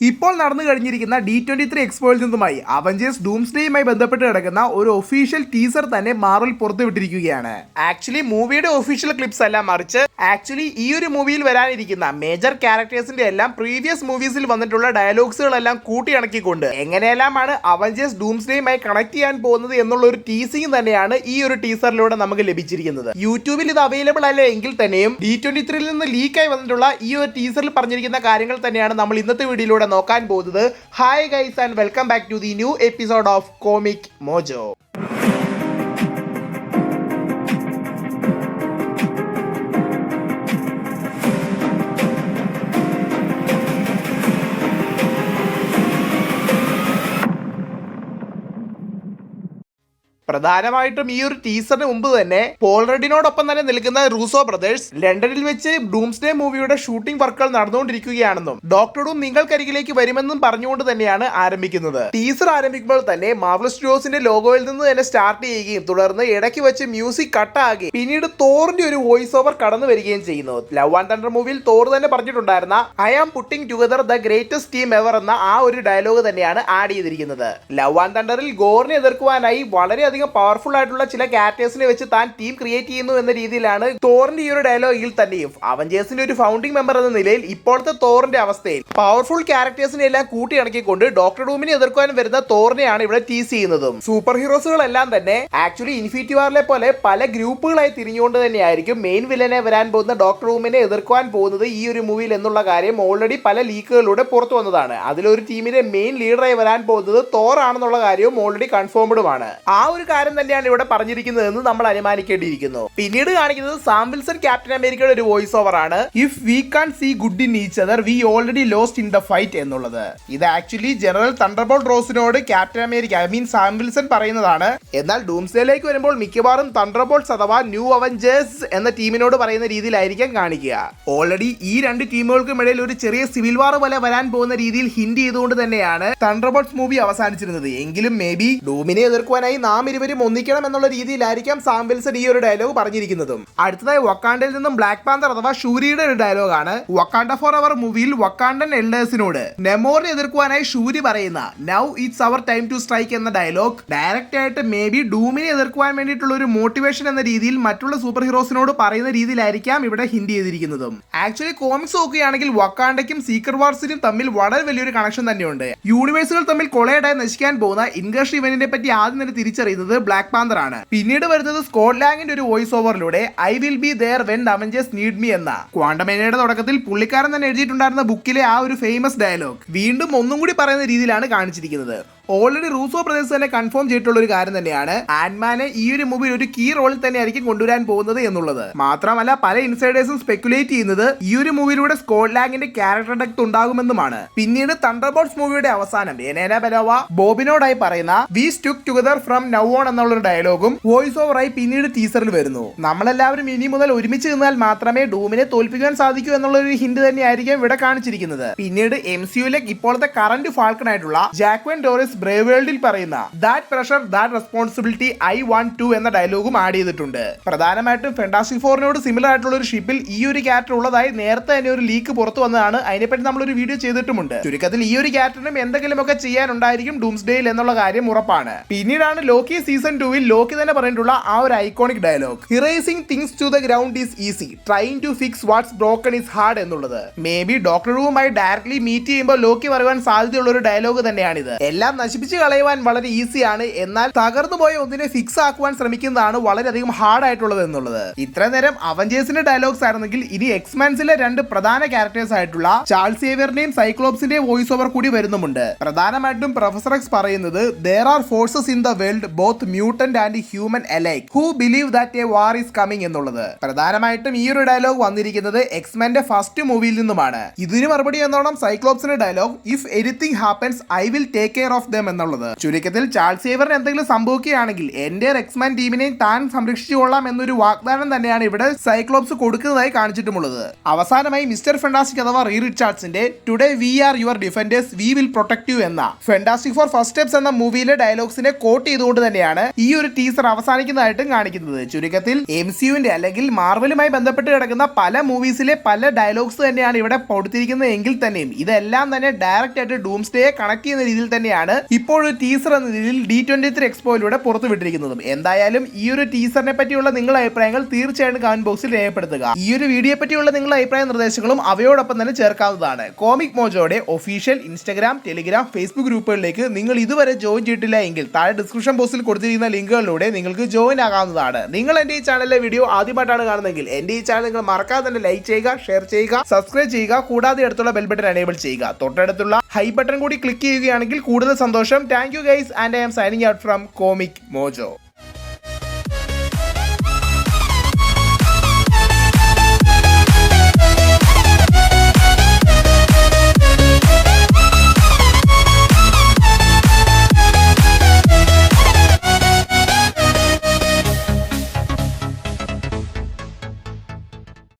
ഇപ്പോൾ നടന്നു കഴിഞ്ഞിരിക്കുന്ന D23 എക്സ്പോയിൽ നിന്നുമായി Avengers ഡൂംസ്ഡേയുമായി ബന്ധപ്പെട്ട് കിടക്കുന്ന ഒരു ഒഫീഷ്യൽ ടീസർ തന്നെ മാർവൽ പുറത്തുവിട്ടിരിക്കുകയാണ്. ആക്ച്വലി മൂവിയുടെ ഒഫീഷ്യൽ ക്ലിപ്സ് അല്ല, മറിച്ച് ഈ ഒരു മൂവിയിൽ വരാനിരിക്കുന്ന മേജർ ക്യാരക്ടേഴ്സിന്റെ എല്ലാം പ്രീവിയസ് മൂവീസിൽ വന്നിട്ടുള്ള ഡയലോഗ്സുകളെല്ലാം കൂട്ടിയിണക്കിക്കൊണ്ട് എങ്ങനെയെല്ലാമാണ് അവഞ്ചേഴ്സ് ഡൂംസ്ഡേയുമായി കണക്ട് ചെയ്യാൻ പോകുന്നത് എന്നുള്ള ഒരു ടീസിംഗ് തന്നെയാണ് ഈ ഒരു ടീസറിലൂടെ നമുക്ക് ലഭിച്ചിരിക്കുന്നത്. യൂട്യൂബിൽ ഇത് അവൈലബിൾ അല്ല എങ്കിൽ തന്നെയും D23 നിന്ന് ലീക്കായി വന്നിട്ടുള്ള ഈ ഒരു ടീസറിൽ പറഞ്ഞിരിക്കുന്ന കാര്യങ്ങൾ തന്നെയാണ് നമ്മൾ ഇന്നത്തെ വീഡിയോയിലൂടെ നോക്കാൻ പോകുന്നത്. Hi guys and welcome back to the new episode of Comic Mojo. പ്രധാനമായിട്ടും ഈ ഒരു ടീസറിന് മുമ്പ് തന്നെ പോൾ റെഡിനോടൊപ്പം തന്നെ നിൽക്കുന്ന റൂസോ ബ്രദേഴ്സ് ലണ്ടനിൽ വെച്ച് ഡൂംസ്ഡേ മൂവിയുടെ ഷൂട്ടിംഗ് വർക്കുകൾ നടന്നുകൊണ്ടിരിക്കുകയാണെന്നും ഡോക്ടർ ഡൂം നിങ്ങൾക്കരികിലേക്ക് വരുമെന്നും പറഞ്ഞുകൊണ്ട് തന്നെയാണ് ആരംഭിക്കുന്നത്. ടീസർ ആരംഭിക്കുമ്പോൾ തന്നെ മാർവൽ സ്റ്റുഡിയോസിന്റെ ലോഗോയിൽ നിന്ന് തന്നെ സ്റ്റാർട്ട് ചെയ്യുകയും തുടർന്ന് ഇടയ്ക്ക് വെച്ച് മ്യൂസിക് കട്ടാകുകയും പിന്നീട് തോറിന്റെ ഒരു വോയിസ് ഓവർ കടന്നു വരികയും ചെയ്യുന്നു. ലവ് ആൻഡ് തണ്ടർ മൂവിയിൽ തോർ തന്നെ പറഞ്ഞിട്ടുണ്ടായിരുന്ന I am putting together the greatest team ever എന്ന ആ ഒരു ഡയലോഗ് തന്നെയാണ് ആഡ് ചെയ്തിരിക്കുന്നത്. ലവ് ആൻഡ് തണ്ടറിൽ ഗോറിനെ എതിർക്കുവാനായി വളരെയധികം പവർഫുൾ ആയിട്ടുള്ള ചില ക്യാരക്ടേഴ്സിനെ വെച്ച് താൻ ടീം ക്രിയേറ്റ് ചെയ്യുന്നു എന്ന രീതിയിലാണ് തോറിന്റെ ഈ ഒരു ഡയലോഗിൽ തന്നെയും അവഞ്ചേഴ്സിന്റെ ഒരു ഫൗണ്ടിംഗ് മെമ്പർ എന്ന നിലയിൽ ഇപ്പോഴത്തെ തോറിന്റെ അവസ്ഥയിൽ പവർഫുൾ ക്യാരക്ടേഴ്സിനെ എല്ലാം കൂട്ടിയിണക്കിക്കൊണ്ട് ഡോക്ടർ ഡൂമിനെ എതിർക്കാൻ വരുന്ന തോറിനെയാണ് ഇവിടെ ടീസ് ചെയ്യുന്നതും. സൂപ്പർ ഹീറോസുകളെല്ലാം തന്നെ ആക്ച്വലി ഇൻഫിനിറ്റി വാറിലെ പോലെ പല ഗ്രൂപ്പുകളായി തിരിഞ്ഞുകൊണ്ട് തന്നെയായിരിക്കും മെയിൻ വില്ലനെ വരാൻ പോകുന്ന ഡോക്ടർ ഡൂമിനെ എതിർക്കുവാൻ പോകുന്നത് ഈ ഒരു മൂവിയിൽ എന്നുള്ള കാര്യം ഓൾറെഡി പല ലീക്കുകളിലൂടെ പുറത്തു വന്നതാണ്. അതിലൊരു ടീമിന്റെ മെയിൻ ലീഡറായി വരാൻ പോകുന്നത് തോർ ആണെന്നുള്ള കാര്യവും ഓൾറെഡി കൺഫേംഡുമാണ്. ആ ഒരു കാര്യം തന്നെയാണ് ഇവിടെ പറഞ്ഞിരിക്കുന്നതെന്ന് നമ്മൾ അനുമാനിക്കേണ്ടിയിരിക്കുന്നു. പിന്നീട് കാണിക്കുന്നത് സാം വിൽസൺ ക്യാപ്റ്റൻ അമേരിക്കയുടെ ഒരു വോയിസ് ഓവർ ആണ്. If we can see good in each other we already lost in the fight എന്നുള്ളത്. ഇത് ആക്ച്വലി ജനറൽ തണ്ടർബോൾട്ട് റോസിനോട് ക്യാപ്റ്റൻ അമേരിക്ക സാം വിൽസൺ പറയുന്നതാണ്. എന്നാൽ ഡൂംസ്ഡേയിലേക്ക് വരുമ്പോൾ മിക്കവാറും തണ്ടർബോൾട്ട്സ് അഥവാ ന്യൂ അവഞ്ചേഴ്സ് എന്ന ടീമിനോട് പറയുന്ന രീതിയിലായിരിക്കും കാണിക്കുക. ഓൾറെഡി ഈ രണ്ട് ടീമുകൾക്കും ഇടയിൽ ഒരു ചെറിയ സിവിൽ വാർ പോലെ വരാൻ പോകുന്ന രീതിയിൽ ഹിന്റ് ചെയ്തുകൊണ്ട് തന്നെയാണ് തണ്ടർബോൾട്ട്സ് മൂവി അവസാനിച്ചിരുന്നത്. എങ്കിലും മേ ബി ഡൂമിനെ എതിർക്കുവാനായി നാം ഇരുവരും ഒന്നിക്കണം എന്നുള്ള രീതിയിലായിരിക്കാം സാം വിൽസൺ ഈ ഒരു ഡയലോഗ് പറഞ്ഞിരിക്കുന്നതും. അടുത്തതായി വക്കാണ്ടയിൽ നിന്നും ബ്ലാക്ക് പാന്തർ അഥവാ ഷൂരിയുടെ ഒരു ഡയലോഗാണ്. വക്കാണ്ട ഫോർ അവർ മൂവിയിൽ വക്കാണ്ടൻ എൽഡേഴ്സിനോട് നെമോറിനെ എതിർക്കുവാനായി ഷൂരി പറയുന്ന now it's our time to strike എന്ന ഡയലോഗ് ഡയറക്റ്റ് ആയിട്ട് മേ ബി ഡൂമിനെ എതിർക്കുവാൻ വേണ്ടിയിട്ടുള്ള ഒരു മോട്ടിവേഷൻ എന്ന രീതിയിൽ മറ്റുള്ള സൂപ്പർ ഹീറോസിനോട് പറയുന്ന രീതിയിലായിരിക്കാം ഇവിടെ ഹിന്റ് ചെയ്തിരിക്കുന്നതും. ആക്ച്വലി കോമിക്സ് നോക്കുകയാണെങ്കിൽ വക്കാണ്ടയ്ക്കും സീക്രട്ട് വാർസിനും തമ്മിൽ വളരെ വലിയൊരു കണക്ഷൻ തന്നെയുണ്ട്. യൂണിവേഴ്സുകൾ തമ്മിൽ കൊളൈഡായി നശിക്കാൻ പോകുന്ന ഇൻഗർഷ് ഇവന്റിനെ പറ്റി ആദ്യം തന്നെ തിരിച്ചറിയുന്നത് ബ്ലാക്ക് പാന്തർ ആണ്. പിന്നീട് വരുന്നത് സ്കോട്ട് ലാങ്ങിന്റെ ഒരു വോയിസ് ഓവറിലൂടെ I will be there when Avengers need me എന്ന ക്വാണ്ടമേനയുടെ തുടക്കത്തിൽ പുള്ളിക്കാരൻ തന്നെ എഴുതിയിട്ടുണ്ടായിരുന്ന ബുക്കിലെ ആ ഒരു ഫേമസ് ഡയലോഗ് വീണ്ടും ഒന്നും കൂടി പറയുന്ന രീതിയിലാണ് കാണിച്ചിരിക്കുന്നത്. ഓൾറെഡി റൂസോ ബ്രദേഴ്സ് തന്നെ കൺഫേം ചെയ്തിട്ടുള്ള ഒരു കാര്യം തന്നെയാണ് ആൻഡ്മാനെ ഈ ഒരു മൂവിയിൽ ഒരു കീ റോളിൽ തന്നെ ആയിരിക്കും കൊണ്ടുവരാൻ പോകുന്നത് എന്നുള്ളത്. മാത്രമല്ല പല ഇൻസൈഡേഴ്സും സ്പെക്കുലേറ്റ് ചെയ്യുന്നത് ഈ ഒരു മൂവിയിലൂടെ സ്കോട്ട് ലാങ്ങിന്റെ ക്യാരക്ടർ ഡെപ്ത് ഉണ്ടാകുമെന്നുമാണ്. പിന്നീട് തണ്ടർബോൾട്ട്സ് മൂവിയുടെ അവസാനം എലേന ബെലോവ ബോബിനോടായി പറയുന്ന we stuck together from now on എന്നുള്ള ഡയലോഗും വോയിസ് ഓവറായി പിന്നീട് ടീസറിൽ വരുന്നു. നമ്മളെല്ലാവരും ഇനി മുതൽ ഒരുമിച്ച് നിന്നാൽ മാത്രമേ ഡൂമിനെ തോൽപ്പിക്കാൻ സാധിക്കൂ എന്നുള്ള ഒരു ഹിന്റ് തന്നെയായിരിക്കും ഇവിടെ കാണിച്ചിരിക്കുന്നത്. പിന്നീട് MCUയിലേക്ക് ഇപ്പോഴത്തെ കറന്റ് ഫാൾക്കൺ ആയിട്ടുള്ള ജാക്വൻ ഡോറിസ് ബ്രേവ് വേൾഡിൽ പറയുന്ന that pressure that responsibility I want to എന്ന ഡയലോഗും ആഡ് ചെയ്തിട്ടുണ്ട്. പ്രധാനമായിട്ടും ഫാന്റാസ്റ്റിക് ഫോറിനോട് സിമിലർ ആയിട്ടുള്ള ഒരു ഷിപ്പിൽ ഈ ഒരു ക്യാരക്ടർ ഉള്ളതായി നേരത്തെ തന്നെ ഒരു ലീക്ക് പുറത്തു വന്നതാണ്. അതിനെപ്പറ്റി നമ്മളൊരു വീഡിയോ ചെയ്തിട്ടുമുണ്ട്. ചുരുക്കത്തിൽ ഈ ഒരു ക്യാരക്ടറിനും എന്തെങ്കിലുമൊക്കെ ചെയ്യാനുണ്ടായിരിക്കും ഡൂംസ്ഡേയിൽ എന്നുള്ള കാര്യം ഉറപ്പാണ്. പിന്നീടാണ് ലോക്കി സീസൺ 2-ൽ ലോക്കി തന്നെ പറഞ്ഞിട്ടുള്ള ആ ഒരു iconic dialogue erasing things to the ground is easy trying to fix what's broken is hard എന്നുള്ളത്. മേ ബി ഡോക്ടർ ഡൂമുമായി ഡയറക്ട്ലി മീറ്റ് ചെയ്യുമ്പോൾ ലോക്കി പറയുവാൻ സാധ്യതയുള്ള ഒരു ഡയലോഗ് തന്നെയാണിത്. എല്ലാം നശിപ്പിച്ച് കളയുവാൻ വളരെ ഈസിയാണ്, എന്നാൽ തകർന്നു പോയ ഒന്നിനെ ഫിക്സ് ആക്കുവാൻ ശ്രമിക്കുന്നതാണ് വളരെയധികം ഹാർഡ് ആയിട്ടുള്ളത് എന്നുള്ളത്. ഇത്ര നേരം അവഞ്ചേഴ്സിന്റെ ഡയലോഗ്സ് ആയിരുന്നെങ്കിൽ ഇനി എക്സ്മാൻസിലെ രണ്ട് പ്രധാന ക്യാരക്ടേഴ്സ് ആയിട്ടുള്ള ചാൾസ് സേവിയറിന്റെയും സൈക്ലോപ്സിന്റെയും വോയിസ് ഓവർ കൂടി വരുന്നുമുണ്ട്. പ്രധാനമായിട്ടും പ്രൊഫസർ എക്സ് പറയുന്നത് there are forces in the world both mutant and human alike who believe that a war is coming എന്നുള്ളത്. പ്രധാനമായിട്ടും ഈ ഒരു ഡയലോഗ് വന്നിരിക്കുന്നത് എക്സ്മെന്റെ ഫസ്റ്റ് മൂവിയിൽ നിന്നുമാണ്. ഇതിന് മറുപടി എന്നോണം സൈക്ലോപ്സിന്റെ dialogue if anything happens I will take care of them എന്നുള്ളത്. ചുരുക്കത്തിൽ ചാൾസ് സേവറിന് എന്തെങ്കിലും സംഭവിക്കുകയാണെങ്കിൽ എന്റെ എക്സ്മാൻ ടീമിനെയും താൻ സംരക്ഷിച്ചുകൊള്ളാം എന്നൊരു വാഗ്ദാനം തന്നെയാണ് ഇവിടെ സൈക്ലോപ്സ് കൊടുക്കുന്നതായി കാണിച്ചിട്ടുമുള്ളത്. അവസാനമായി മിസ്റ്റർ ഫെന്റാസ്റ്റിക് അഥവാ റീഡ് റിച്ചാർഡ്സിന്റെ today we are your defenders we will protect you എന്ന ഫെന്റാസ്റ്റിക് ഫോർ ഫസ്റ്റ് സ്റ്റെപ്സ് എന്ന മൂവിയിലെ ഡയലോഗ്സിനെ കോട്ട് ചെയ്തുകൊണ്ട് തന്നെയാണ് ഈ ഒരു ടീസർ അവസാനിക്കുന്നതായിട്ടും കാണിക്കുന്നത്. ചുരുക്കത്തിൽ MCUവിന്റെ അല്ലെങ്കിൽ മാർവലുമായി ബന്ധപ്പെട്ട് കിടക്കുന്ന പല മൂവീസിലെ പല ഡയലോഗ്സ് തന്നെയാണ് ഇവിടെ കൊടുത്തിരിക്കുന്നത് എങ്കിൽ തന്നെയും ഇതെല്ലാം തന്നെ ഡയറക്റ്റ് ആയിട്ട് ഡൂംസ്ഡേയെ കണക്ട് ചെയ്യുന്ന രീതിയിൽ തന്നെയാണ് ഇപ്പോഴൊരു ടീസർ എന്ന രീതിയിൽ D23 എക്സ്പോയിലൂടെ പുറത്തുവിട്ടിരിക്കുന്നതും. എന്തായാലും ഈ ഒരു ടീസറിനെ പറ്റിയുള്ള നിങ്ങളുടെ അഭിപ്രായങ്ങൾ തീർച്ചയായും കമന്റ് ബോക്സിൽ രേഖപ്പെടുത്തുക. ഈ ഒരു വീഡിയോയെ പറ്റിയുള്ള നിങ്ങളുടെ അഭിപ്രായ നിർദ്ദേശങ്ങളും അവയോടൊപ്പം തന്നെ ചേർക്കാവുന്നതാണ്. കോമിക് മോജോയുടെ ഒഫീഷ്യൽ ഇൻസ്റ്റാഗ്രാം, ടെലിഗ്രാം, ഫേസ്ബുക്ക് ഗ്രൂപ്പുകളിലേക്ക് നിങ്ങൾ ഇതുവരെ ജോയിൻ ചെയ്തിട്ടില്ല എങ്കിൽ താഴെ ഡിസ്ക്രിപ്ഷൻ ബോക്സിൽ കൊടുത്തിരിക്കുന്ന ലിങ്കുകളിലൂടെ നിങ്ങൾക്ക് ജോയിൻ ആകാവുന്നതാണ്. നിങ്ങൾ എന്റെ ഈ ചാനലിലെ വീഡിയോ ആദ്യമായിട്ടാണ് കാണുന്നതെങ്കിൽ എന്റെ ഈ ചാനൽ നിങ്ങൾ മറക്കാതെ തന്നെ ലൈക്ക് ചെയ്യുക, ഷെയർ ചെയ്യുക, സബ്സ്ക്രൈബ് ചെയ്യുക. കൂടാതെ അടുത്തുള്ള ബെൽ ബട്ടൺ എനേബിൾ ചെയ്യുക. തൊട്ടടുത്തുള്ള ഹൈ ബട്ടൺ കൂടി ക്ലിക്ക് ചെയ്യുകയാണെങ്കിൽ കൂടുതൽ സന്തോഷം. Thank you guys and I am signing out from Comic mojo.